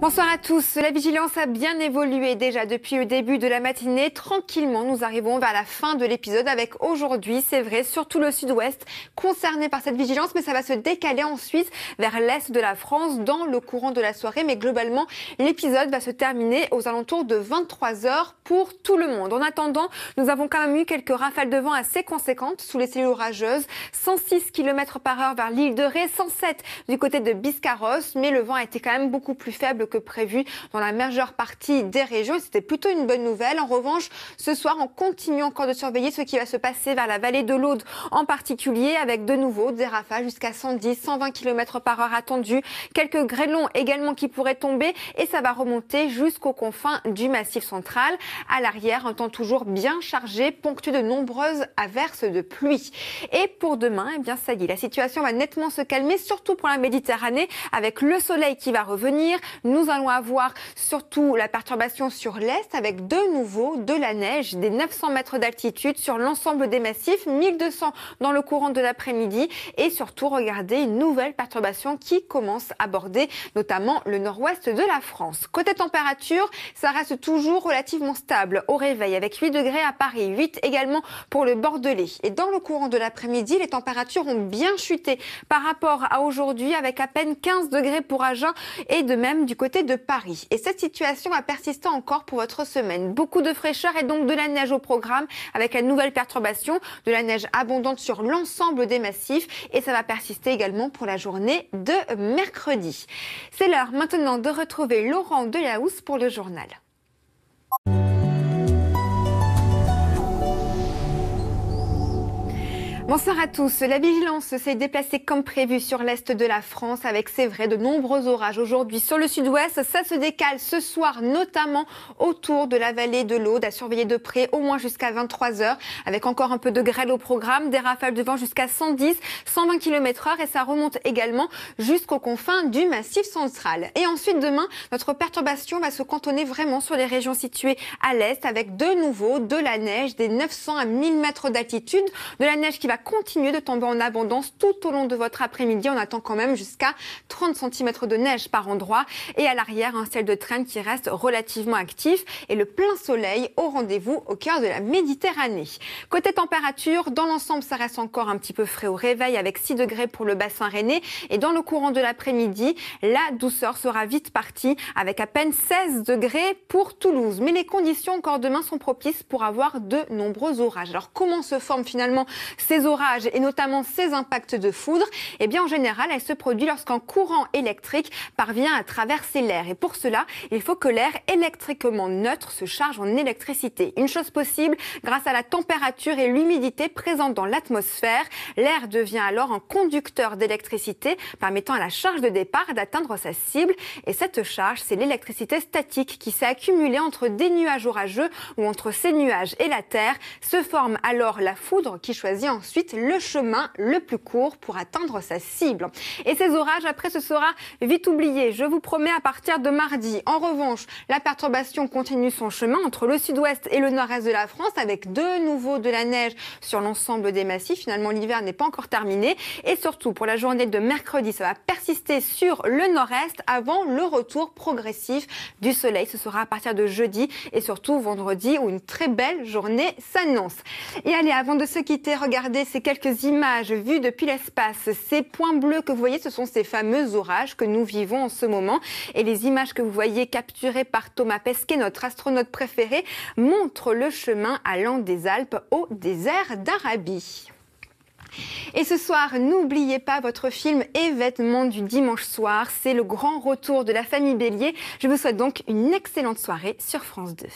Bonsoir à tous. La vigilance a bien évolué déjà depuis le début de la matinée. Tranquillement, nous arrivons vers la fin de l'épisode avec aujourd'hui, c'est vrai, surtout le sud-ouest concerné par cette vigilance, mais ça va se décaler ensuite vers l'est de la France dans le courant de la soirée. Mais globalement, l'épisode va se terminer aux alentours de 23 h pour tout le monde. En attendant, nous avons quand même eu quelques rafales de vent assez conséquentes sous les cellules orageuses. 106 km/h vers l'île de Ré, 107 du côté de Biscarrosse, mais le vent a été quand même beaucoup plus faible que prévu dans la majeure partie des régions. C'était plutôt une bonne nouvelle. En revanche, ce soir, on continue encore de surveiller ce qui va se passer vers la vallée de l'Aude en particulier, avec de nouveau des rafales jusqu'à 110, 120 km/h attendus. Quelques grêlons également qui pourraient tomber et ça va remonter jusqu'aux confins du Massif central. À l'arrière, un temps toujours bien chargé, ponctué de nombreuses averses de pluie. Et pour demain, eh bien ça y est, la situation va nettement se calmer, surtout pour la Méditerranée, avec le soleil qui va revenir. Nous allons avoir surtout la perturbation sur l'est avec de nouveau de la neige, des 900 mètres d'altitude sur l'ensemble des massifs, 1200 dans le courant de l'après-midi et surtout, regardez, une nouvelle perturbation qui commence à border notamment le nord-ouest de la France. Côté température, ça reste toujours relativement stable au réveil avec 8 degrés à Paris, 8 également pour le Bordelais. Et dans le courant de l'après-midi, les températures ont bien chuté par rapport à aujourd'hui avec à peine 15 degrés pour Agen et de même du côté de Paris. Et cette situation va persister encore pour votre semaine. Beaucoup de fraîcheur et donc de la neige au programme avec la nouvelle perturbation, de la neige abondante sur l'ensemble des massifs et ça va persister également pour la journée de mercredi. C'est l'heure maintenant de retrouver Laurent Delahousse pour le journal. Bonsoir à tous. La vigilance s'est déplacée comme prévu sur l'est de la France avec, c'est vrai, de nombreux orages aujourd'hui sur le sud-ouest. Ça se décale ce soir, notamment autour de la vallée de l'Aude, à surveiller de près au moins jusqu'à 23 h avec encore un peu de grêle au programme, des rafales de vent jusqu'à 110, 120 km/h et ça remonte également jusqu'aux confins du Massif central. Et ensuite, demain, notre perturbation va se cantonner vraiment sur les régions situées à l'est avec de nouveau de la neige, des 900 à 1000 mètres d'altitude, de la neige qui va continuer de tomber en abondance tout au long de votre après-midi. On attend quand même jusqu'à 30 cm de neige par endroit. Et à l'arrière, un ciel de traîne qui reste relativement actif et le plein soleil au rendez-vous au cœur de la Méditerranée. Côté température, dans l'ensemble, ça reste encore un petit peu frais au réveil avec 6 degrés pour le bassin rennais. Et dans le courant de l'après-midi, la douceur sera vite partie avec à peine 16 degrés pour Toulouse. Mais les conditions encore demain sont propices pour avoir de nombreux orages. Alors comment se forment finalement ces orages et notamment ces impacts de foudre? Eh bien, en général, elle se produit lorsqu'un courant électrique parvient à traverser l'air. Et pour cela, il faut que l'air électriquement neutre se charge en électricité. Une chose possible, grâce à la température et l'humidité présentes dans l'atmosphère, l'air devient alors un conducteur d'électricité permettant à la charge de départ d'atteindre sa cible. Et cette charge, c'est l'électricité statique qui s'est accumulée entre des nuages orageux ou entre ces nuages et la Terre. Se forme alors la foudre qui choisit ensuite le chemin le plus court pour atteindre sa cible. Et ces orages, après, ce sera vite oublié. Je vous promets, à partir de mardi. En revanche, la perturbation continue son chemin entre le sud-ouest et le nord-est de la France avec de nouveau de la neige sur l'ensemble des massifs. Finalement, l'hiver n'est pas encore terminé. Et surtout, pour la journée de mercredi, ça va persister sur le nord-est avant le retour progressif du soleil. Ce sera à partir de jeudi et surtout vendredi où une très belle journée s'annonce. Et allez, avant de se quitter, regardez ces quelques images vues depuis l'espace. Ces points bleus que vous voyez, ce sont ces fameux orages que nous vivons en ce moment. Et les images que vous voyez capturées par Thomas Pesquet, notre astronaute préféré, montrent le chemin allant des Alpes au désert d'Arabie. Et ce soir, n'oubliez pas votre film Événement du dimanche soir. C'est le grand retour de la famille Bélier. Je vous souhaite donc une excellente soirée sur France 2.